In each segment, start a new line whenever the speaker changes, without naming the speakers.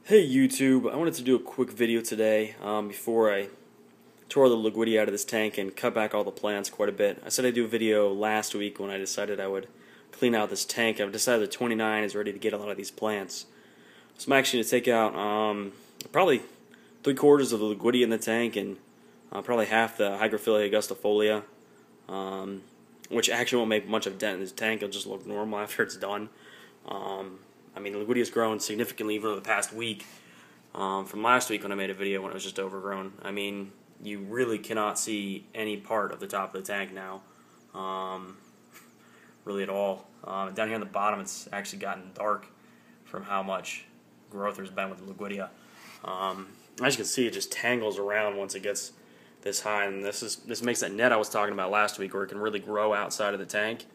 Hey YouTube, I wanted to do a quick video today before I tore the liquidity out of this tank and cut back all the plants quite a bit. I said I'd do a video last week when I decided I would clean out this tank. I've decided that 29 is ready to get a lot of these plants. So I'm actually going to take out probably 3/4 of the liquidity in the tank and probably half the Hygrophila augustifolia, which actually won't make much of a dent in this tank. It'll just look normal after it's done. I mean, the liquidity has grown significantly even over the past week from last week when I made a video when it was just overgrown. I mean, you really cannot see any part of the top of the tank now, really at all. Down here on the bottom, it's actually gotten dark from how much growth there's been with the liquidia. As you can see, it just tangles around once it gets this high, and this makes that net I was talking about last week where it can really grow outside of the tank.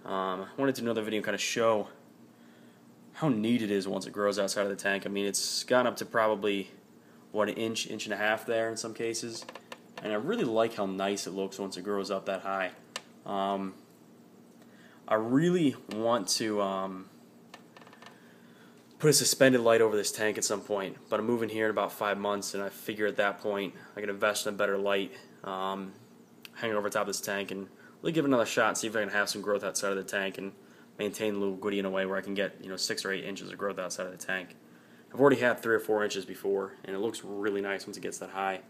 I wanted to do another video and kind of show how neat it is once it grows outside of the tank. I mean, it's gotten up to probably, what, an inch and a half there in some cases. And I really like how nice it looks once it grows up that high. I really want to put a suspended light over this tank at some point, but I'm moving here in about 5 months, and I figure at that point I can invest in a better light hanging over top of this tank and really give it another shot and see if I can have some growth outside of the tank and maintain the liquidity in a way where I can get 6 or 8 inches of growth outside of the tank. I've already had 3 or 4 inches before, and it looks really nice once it gets that high.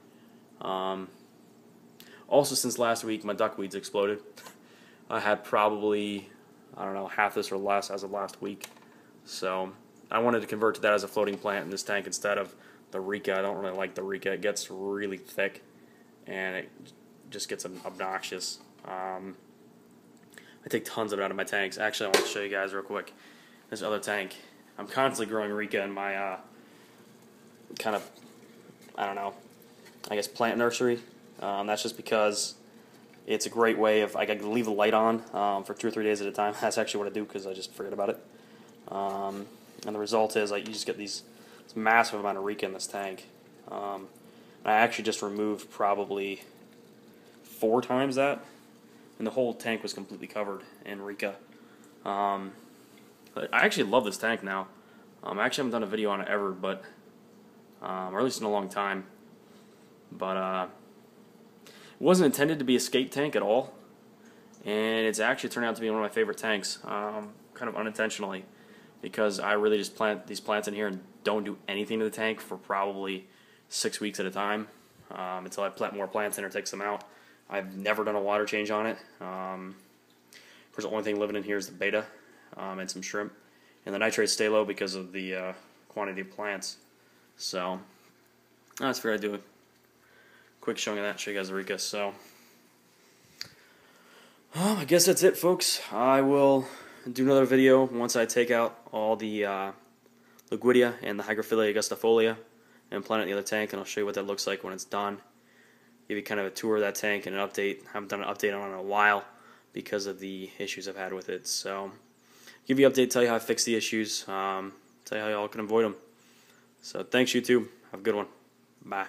Also, since last week, my duckweeds exploded. I had probably, I don't know, half this or less as of last week. So I wanted to convert to that as a floating plant in this tank instead of the Rika. I don't really like the Rika. It gets really thick, and it just gets obnoxious. I take tons of it out of my tanks. Actually, I want to show you guys real quick this other tank. I'm constantly growing Rika in my kind of, I don't know, I guess plant nursery. That's just because it's a great way of, I can leave the light on for 2 or 3 days at a time. That's actually what I do because I just forget about it. And the result is you just get this massive amount of Rika in this tank. I actually just removed probably 4 times that, and the whole tank was completely covered in Rika. I actually love this tank now. I actually haven't done a video on it ever, but or at least in a long time. But it wasn't intended to be a skate tank at all, and it's actually turned out to be one of my favorite tanks, kind of unintentionally, because I really just plant these plants in here and don't do anything to the tank for probably 6 weeks at a time until I plant more plants in or takes them out. I've never done a water change on it. Of course, the only thing living in here is the beta and some shrimp. And the nitrates stay low because of the quantity of plants. So, that's fair. I do a quick showing of that, show you guys the Rika. So, I guess that's it, folks. I will do another video once I take out all the liquidia and the Hygrophila augustifolia and plant it in the other tank, and I'll show you what that looks like when it's done. Give you kind of a tour of that tank and an update. I haven't done an update on it in a while because of the issues I've had with it. So, give you an update, tell you how I fix the issues, tell you how y'all can avoid them. So, thanks, YouTube. Have a good one. Bye.